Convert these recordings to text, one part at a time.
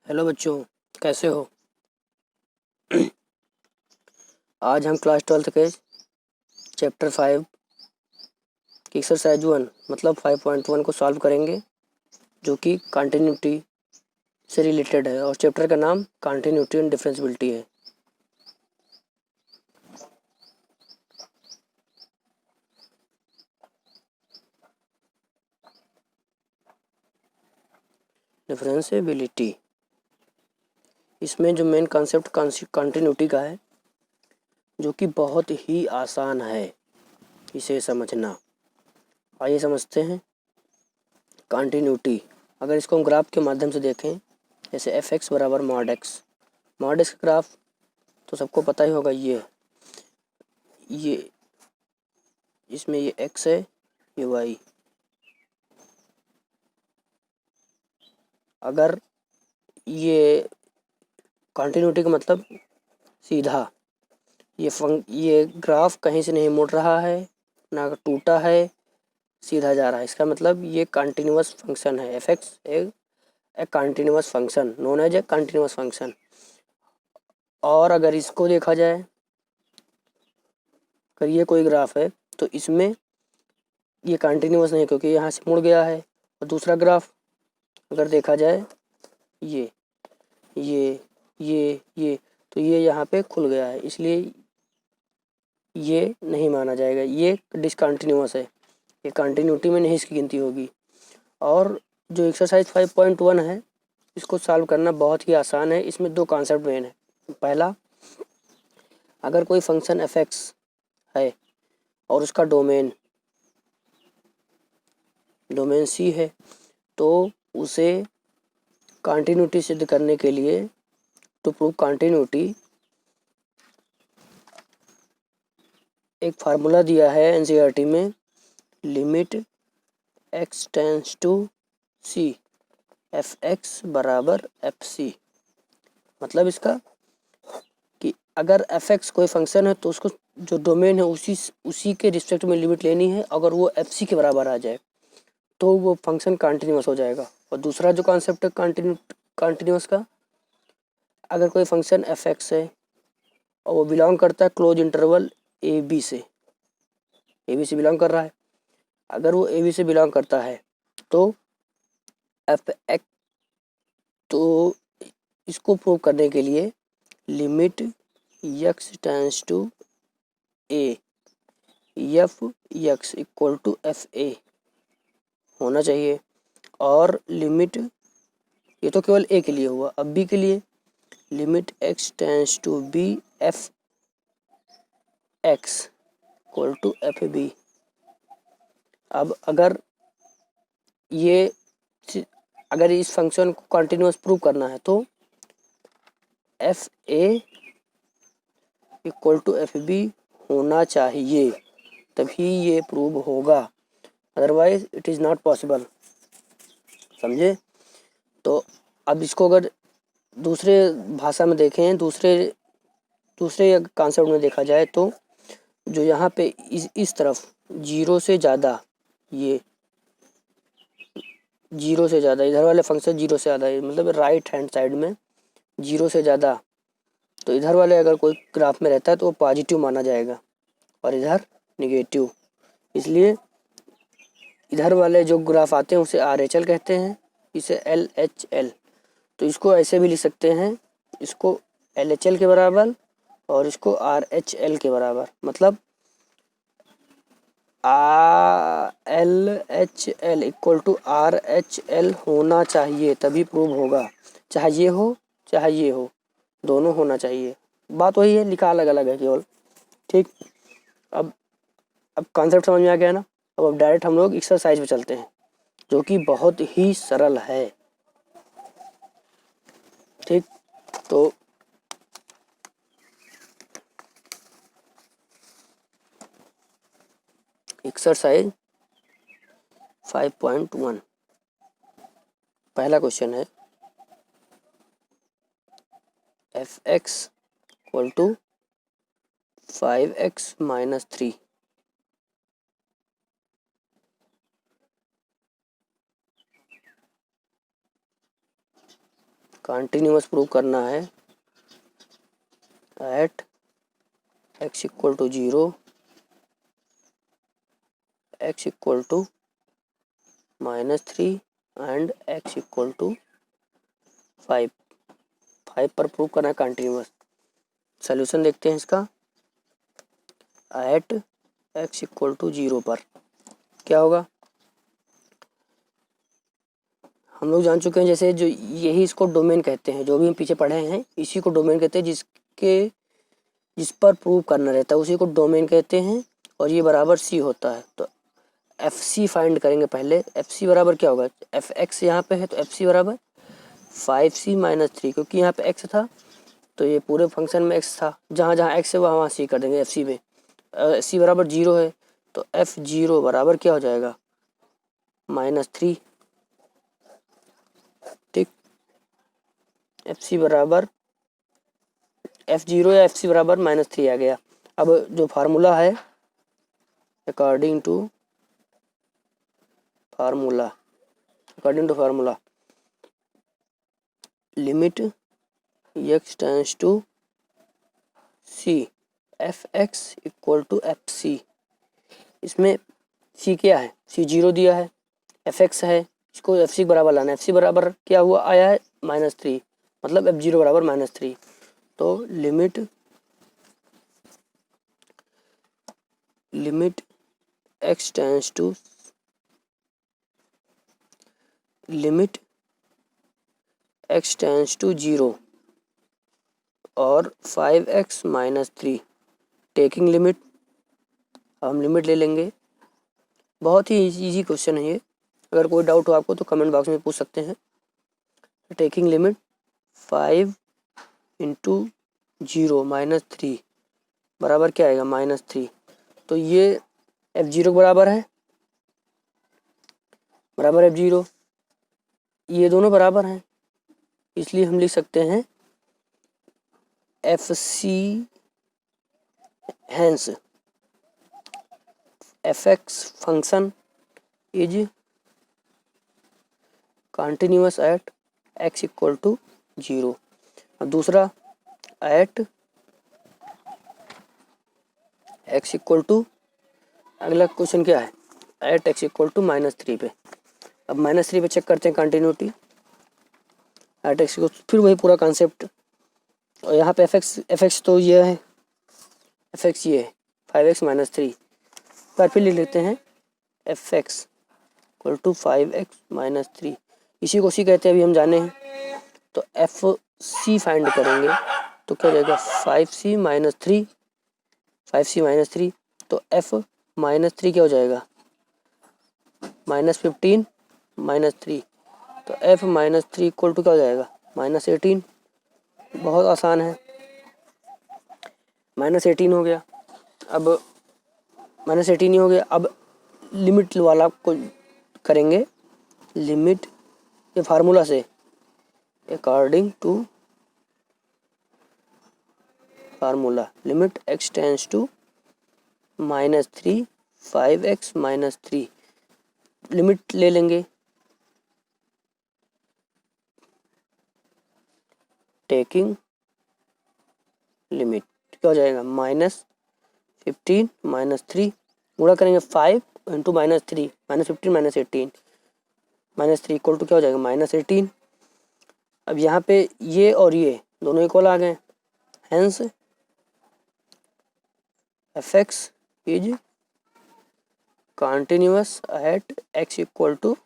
Hello बच्चों, कैसे हो। आज हम क्लास 12th के चैप्टर 5 की एक्सरसाइज 1 मतलब 5.1 को सॉल्व करेंगे, जो कि कंटिन्यूटी से रिलेटेड है और चैप्टर का नाम कंटिन्यूटी एंड डिफरेंशियबिलिटी है। डिफरेंशियबिलिटी, इसमें जो मेन कॉन्सेप्ट कंटिन्यूटी का है, जो कि बहुत ही आसान है इसे समझना। आइए समझते हैं कंटिन्यूटी। अगर इसको हम ग्राफ के माध्यम से देखें, जैसे एफ एक्स बराबर मॉड एक्स का ग्राफ तो सबको पता ही होगा। ये इसमें ये x है, ये y। अगर ये कंटिन्यूटी का मतलब सीधा, ये ग्राफ कहीं से नहीं मुड़ रहा है, ना टूटा है, सीधा जा रहा है। इसका मतलब ये कंटिन्यूअस फंक्शन है। F X a continuous function known as a continuous function. और अगर इसको देखा जाए, अगर ये कोई ग्राफ है तो इसमें ये कंटिन्यूअस नहीं, क्योंकि यहाँ से मुड़ गया है। और दूसरा ग्राफ अगर देखा जाए, ये ये ये तो ये यहाँ पे खुल गया है, इसलिए ये नहीं माना जाएगा, ये डिसकंटिन्यूअस है, ये कंटिन्यूटी में नहीं इसकी गिनती होगी। और जो एक्सरसाइज 5.1 है, इसको सॉल्व करना बहुत ही आसान है। इसमें दो कॉन्सेप्ट मेन है। पहला, अगर कोई फंक्शन एफ एक्स है और उसका डोमेन सी है, तो उसे कंटिन्यूटी सिद्ध करने के लिए, टू प्रूव कंटिन्यूटी, एक फार्मूला दिया है एनसीईआरटी में, limit x tends to C F X बराबर एफ सी। मतलब इसका कि अगर एफ एक्स कोई फंक्शन है तो उसको जो डोमेन है उसी के रिस्पेक्ट में लिमिट लेनी है। अगर वो एफ सी के बराबर आ जाए तो वो फंक्शन कंटिन्यूअस हो जाएगा। और दूसरा जो कॉन्सेप्ट है कंटिन्यूअस का, अगर कोई फंक्शन एफ एक्स है और वो बिलोंग करता है क्लोज इंटरवल ए बी से बिलोंग कर रहा है, अगर वो ए बी से बिलोंग करता है तो एफ एक्स, तो इसको प्रूव करने के लिए limit x tends to A F X equal to F A होना चाहिए। और लिमिट, ये तो केवल ए के लिए हुआ, अब बी के लिए limit x tends to B F X equal to F B. अब अगर इस फंक्शन को कंटिन्यूअस प्रूव करना है तो F A equal to F B होना चाहिए, तभी ये प्रूव होगा, otherwise it is not possible. समझे। तो अब इसको अगर दूसरे भाषा में देखें, दूसरे कॉन्सेप्ट में देखा जाए, तो जो यहाँ पे इस तरफ जीरो से ज़्यादा, ये जीरो से ज़्यादा, इधर वाले फंक्शन जीरो से ज़्यादा है, मतलब राइट हैंड साइड में जीरो से ज़्यादा, तो इधर वाले अगर कोई ग्राफ में रहता है तो वो पॉजिटिव माना जाएगा और इधर निगेटिव। इसलिए इधर वाले जो ग्राफ आते हैं उसे आर एच एल कहते हैं, इसे एल एच एल। तो इसको ऐसे भी लिख सकते हैं, इसको एल एच एल के बराबर और इसको आर एच एल के बराबर। मतलब L H L equal to R H L होना चाहिए, तभी प्रूव होगा। चाहे ये हो चाहे ये हो, दोनों होना चाहिए। बात वही है, लिखा अलग अलग है केवल। ठीक। अब कॉन्सेप्ट समझ में आ गया ना। अब डायरेक्ट हम लोग एक्सरसाइज पे चलते हैं, जो कि बहुत ही सरल है। ठीक। तो एक्सरसाइज 5.1 पहला क्वेश्चन है, F X equal to 5x minus 3। Continuous prove करना है at x equal to 0, x equal to -3 and x equal to 5 पर प्रूव करना है कंटिन्यूअस। सोल्यूशन देखते हैं इसका। एट x इक्वल टू 0 पर क्या होगा, हम लोग जान चुके हैं। जैसे जो यही इसको डोमेन कहते हैं, जो भी हम पीछे पढ़े हैं इसी को डोमेन कहते हैं। जिस पर प्रूव करना रहता है उसी को डोमेन कहते हैं। और ये बराबर सी होता है। तो एफ सी फाइंड करेंगे पहले। एफ सी बराबर क्या होगा, एफ एक्स यहाँ पे है तो एफ सी बराबर 5c माइनस 3, क्योंकि यहाँ पे एक्स था तो ये पूरे फंक्शन में एक्स था, जहाँ जहाँ एक्स है वहाँ सी कर देंगे एफ सी में। सी बराबर 0 है तो एफ 0 बराबर क्या हो जाएगा, -3। ठीक, एफ सी बराबर f0 या एफ सी बराबर -3 आ गया। अब जो फार्मूला है according to formula limit x tends to c F X equal to F C. इसमें c क्या है, c 0 दिया है, एफ एक्स है, इसको एफ सी बराबर लाना है। एफ सी बराबर क्या हुआ आया है -3, मतलब एफ 0 बराबर -3। तो limit x tends to x tends to 0 और 5x माइनस 3 टेकिंग लिमिट। हम लिमिट ले लेंगे। बहुत ही इजी क्वेश्चन है ये। अगर कोई डाउट हो आपको तो कमेंट बॉक्स में पूछ सकते हैं। टेकिंग लिमिट 5 इंटू 0 -3 बराबर क्या आएगा, -3। तो ये f0 बराबर है, बराबर f0, ये दोनों बराबर हैं, इसलिए हम लिख सकते हैं F C hence F X function is continuous at x equal to 0। अब दूसरा एट x इक्वल टू, अगला क्वेश्चन क्या है, एट x इक्वल टू -3 पे। अब -3 पे चेक करते हैं कंटिन्यूटी एट x को, फिर वही पूरा कॉन्सेप्ट। और यहाँ पे एफ एक्स तो ये है, एफ एक्स ये है 5x माइनस 3। पर फिर लिख लेते हैं F X equal to 5x minus 3। इसी को सी कहते हैं, अभी हम जाने हैं। तो एफ सी फाइंड करेंगे तो क्या हो जाएगा, 5c माइनस 3, 5c माइनस 3। तो एफ -3 क्या हो जाएगा, -15 माइनस 3। तो एफ -3 इक्वल टू क्या हो जाएगा, -18। बहुत आसान है, -18 हो गया। अब -18 ही हो गया। अब लिमिट वाला को करेंगे। लिमिट ये फार्मूला से according to formula limit x tends to -3 5x minus 3 limit ले लेंगे। टेकिंग लिमिट क्या हो जाएगा, -15 माइनस 3 गुणा करेंगे 5 इंटू -3 -15 -18 -3 इक्वल टू क्या हो जाएगा, -18। अब यहाँ पे ये और ये दोनों इक्वल आ गए, hence F X is continuous at x equal to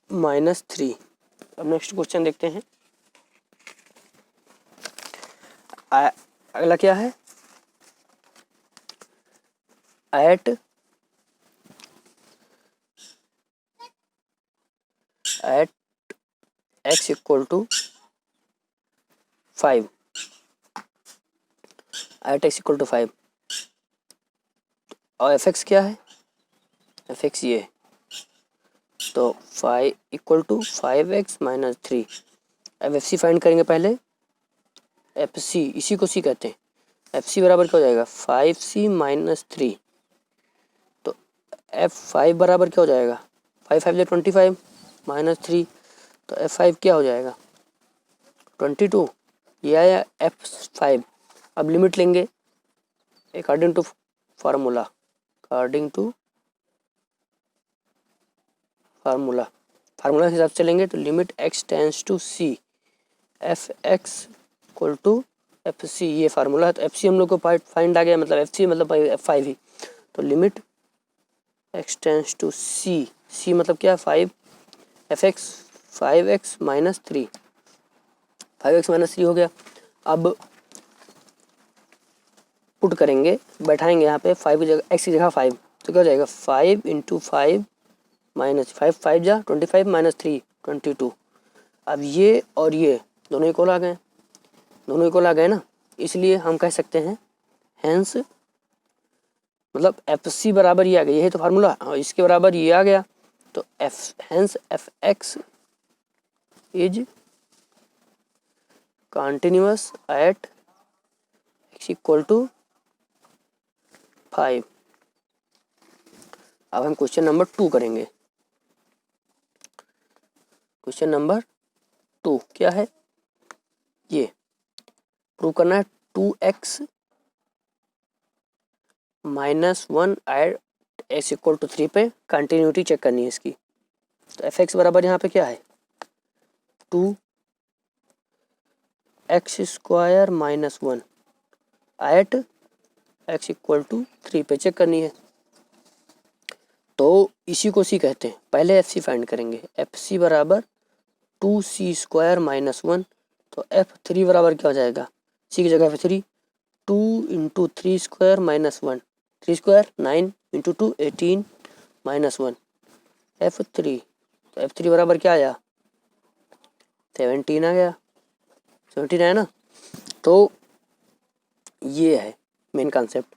-3। अब नेक्स्ट क्वेश्चन देखते हैं। अगला क्या है, at x equal to 5, at x equal to 5। और एफ एक्स क्या है, एफ एक्स ये है, तो 5 इक्वल टू 5x माइनस 3। अब एफ सी फाइंड करेंगे पहले। एफ सी, इसी को सी कहते हैं। एफ सी बराबर क्या हो जाएगा, 5c माइनस 3। तो F5 बराबर क्या हो जाएगा, 5 5 25 -3। तो F5 क्या हो जाएगा 22, ये आया F5। अब लिमिट लेंगे अकॉर्डिंग टू फार्मूला, फार्मूला के हिसाब से लेंगे तो limit x tends to c Fx equal to FC, ये फार्मूला है। तो FC हम लोग को फाइंड आ गया, मतलब FC मतलब F5 ही। तो limit x tends to c मतलब क्या 5 Fx 5x minus 3, 5x minus 3 हो गया। अब पुट करेंगे, बैठाएंगे यहाँ पे 5 की जगह x की जगह 5, तो क्या हो जाएगा 5 इंटू 5 माइनस 5, 5 जा 25 माइनस 3 22। अब ये और ये दोनों इक्वल आ गए, दोनों इक्वल आ गए ना, इसलिए हम कह सकते हैं हैंस मतलब FC बराबर ये आ गया, यही तो फार्मूला, और इसके बराबर ये आ गया। तो hence Fx is continuous at x equal to 5। अब हम क्वेश्चन नंबर 2 करेंगे। क्वेश्चन नंबर 2 क्या है, ये प्रूव करना है 2x minus 1 at x equal to 3 पे कंटिन्यूटी चेक करनी है इसकी। तो Fx बराबर यहाँ पे क्या है 2x square minus 1 at x equal to 3 पे चेक करनी है। तो इसी को सी कहते हैं। पहले FC फाइंड करेंगे, FC बराबर 2c स्क्वायर माइनस 1, तो F3 बराबर क्या हो जाएगा, सी की जगह F3 2 into 3 square minus 1, 3 square 9 into 2 18 minus 1 F3। तो F3 बराबर क्या आया 17 आ गया, 17 आया ना। तो ये है मेन कॉन्सेप्ट।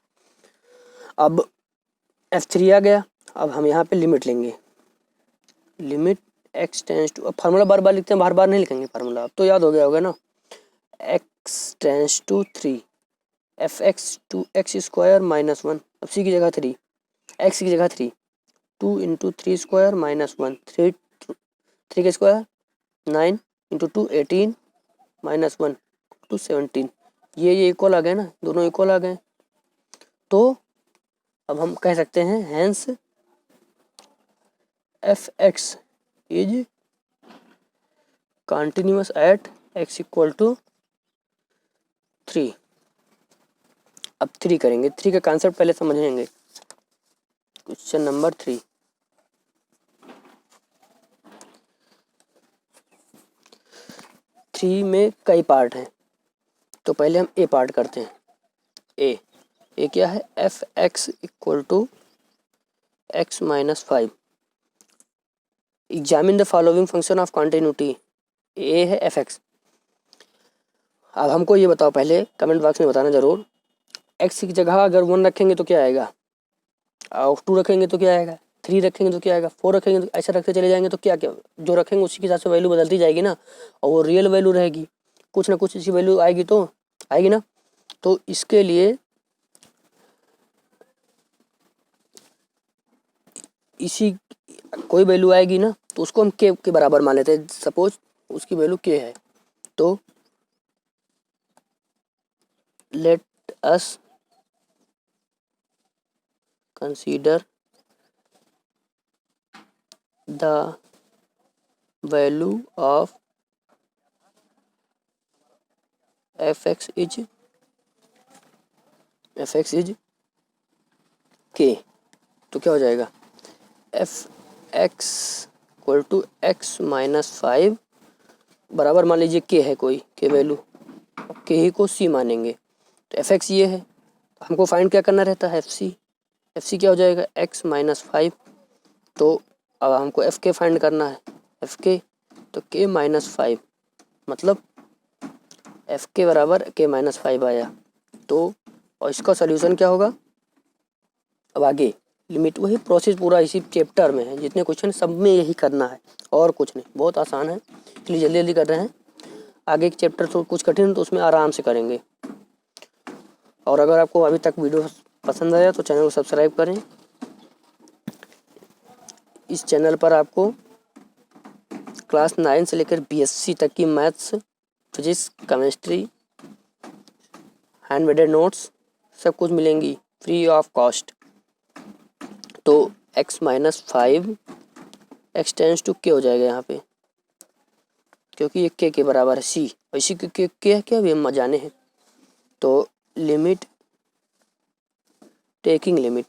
अब F3 आ गया, अब हम यहाँ पे लिमिट लेंगे, लिमिट x टेंस टू, अब फार्मूला बार बार लिखते हैं, बार बार नहीं लिखेंगे फार्मूला, अब तो याद हो गया होगा ना। x tends to 3 Fx 2x square minus 1, अब c की जगह 3, x की जगह 3 2 इंटू 3 स्क्वायर माइनस 1, 3 के स्क्वायर 9 इंटू 2 18 माइनस 1 टू 17। ये इक्वल आ गए ना, दोनों इक्वल आ गए। तो अब हम कह सकते हैं hence Fx is continuous at x equal to 3। अब 3 करेंगे, 3 का कॉन्सेप्ट पहले समझेंगे। क्वेश्चन नंबर 3, 3 में कई पार्ट हैं, तो पहले हम ए पार्ट करते हैं। ए क्या है Fx equal to x minus 5, examine the following function of continuity. A है Fx। अब हमको ये बताओ, पहले कमेंट बॉक्स में बताना जरूर, x की जगह अगर 1 रखेंगे तो क्या आएगा, और 2 रखेंगे तो क्या आएगा, 3 रखेंगे तो क्या आएगा, 4 रखेंगे तो ऐसे रखते चले जाएंगे तो क्या क्या जो रखेंगे उसी के हिसाब से वैल्यू बदलती जाएगी ना, और वो रियल वैल्यू रहेगी, कुछ ना कुछ इसी वैल्यू आएगी तो आएगी ना। तो इसके लिए इसी कोई वैल्यू आएगी ना, तो उसको हम के बराबर मान लेते हैं। सपोज उसकी वैल्यू के है, तो let us consider the value of Fx is K. तो क्या हो जाएगा Fx equal to x minus 5 बराबर मान लीजिए के है कोई के वैल्यू, के ही को c मानेंगे। तो Fx ये है, तो हमको फाइंड क्या करना रहता है FC क्या हो जाएगा x माइनस 5। तो अब हमको Fk फाइंड करना है, Fk तो k माइनस 5 मतलब Fk बराबर k माइनस 5 आया। तो और इसका सोल्यूशन क्या होगा, अब आगे लिमिट, वही प्रोसेस पूरा इसी चैप्टर में है, जितने क्वेश्चन सब में यही करना है और कुछ नहीं, बहुत आसान है, इसलिए जल्दी जल्दी कर रहे हैं। आगे एक चैप्टर तो कुछ कठिन तो उसमें आराम से करेंगे। और अगर आपको अभी तक वीडियो पसंद आया तो चैनल को सब्सक्राइब करें। इस चैनल पर आपको क्लास 9 से लेकर BSc तक की maths, physics, chemistry, hand made notes सब कुछ मिलेंगी फ्री ऑफ कॉस्ट। तो x-5 x टेंस टू के हो जाएगा यहाँ पे, क्योंकि ये के बराबर है c, और इसी के है क्या भी हम जाने हैं। तो लिमिट टेकिंग लिमिट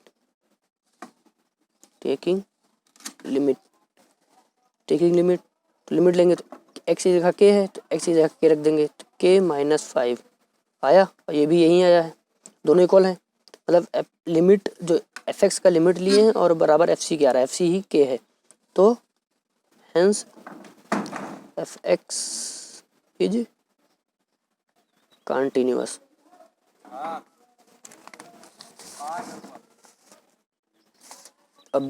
लिमिट लेंगे तो x की जगह के है तो x की जगह के रख देंगे, तो k-5 आया, और ये भी यहीं आया है, दोनों इक्वल हैं। मतलब लिमिट जो fx का लिमिट लिए हैं और बराबर fc के आ रहा है, fc ही k है, तो हेंस fx इज कंटिन्यूअस। अब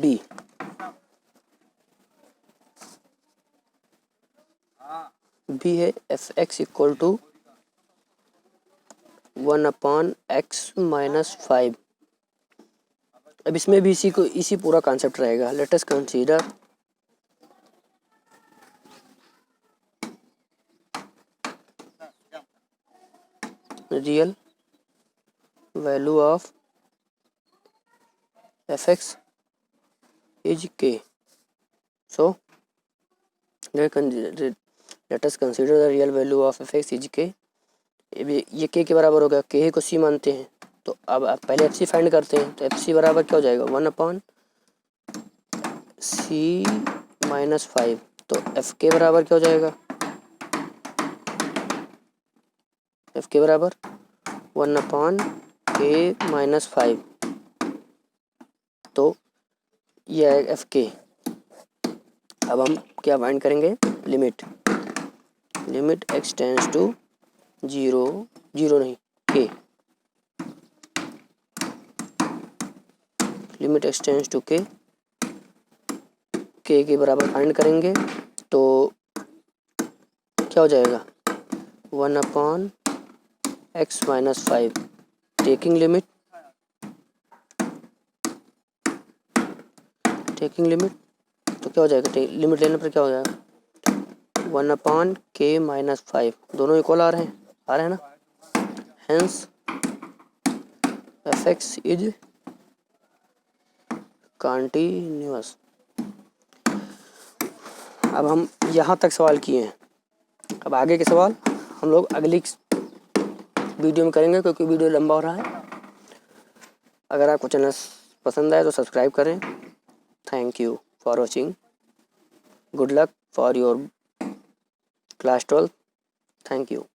बी है fx इक्वल टू 1/x-5। अब इसमें भी इसी पूरा कॉन्सेप्ट रहेगा। Late us consider real value of fx is k. So let us consider the real value of fx is k. ये k के बराबर हो गया, k को c मानते हैं, तो अब पहले fc फाइंड करते हैं। तो fc बराबर क्या हो जाएगा 1/c-5। तो fk बराबर क्या हो जाएगा, fk बराबर 1/k-5। तो ये है fk। अब हम क्या फाइंड करेंगे, लिमिट x टेंस टू 0 नहीं k, limit x tends to k के बराबर फाइंड करेंगे। तो क्या हो जाएगा 1/x-5 टेकिंग लिमिट तो क्या हो जाएगा, लिमिट लेने पर क्या हो जाएगा 1/k-5, दोनों इक्वल आ रहे हैं ना, हेंस fx इज कंटिन्यूअस। अब हम यहाँ तक सवाल किए हैं, अब आगे के सवाल हम लोग अगली वीडियो में करेंगे, क्योंकि वीडियो लंबा हो रहा है। अगर आपको चैनल पसंद आए तो सब्सक्राइब करें। Thank you for watching. Good luck for your class 12। Thank you.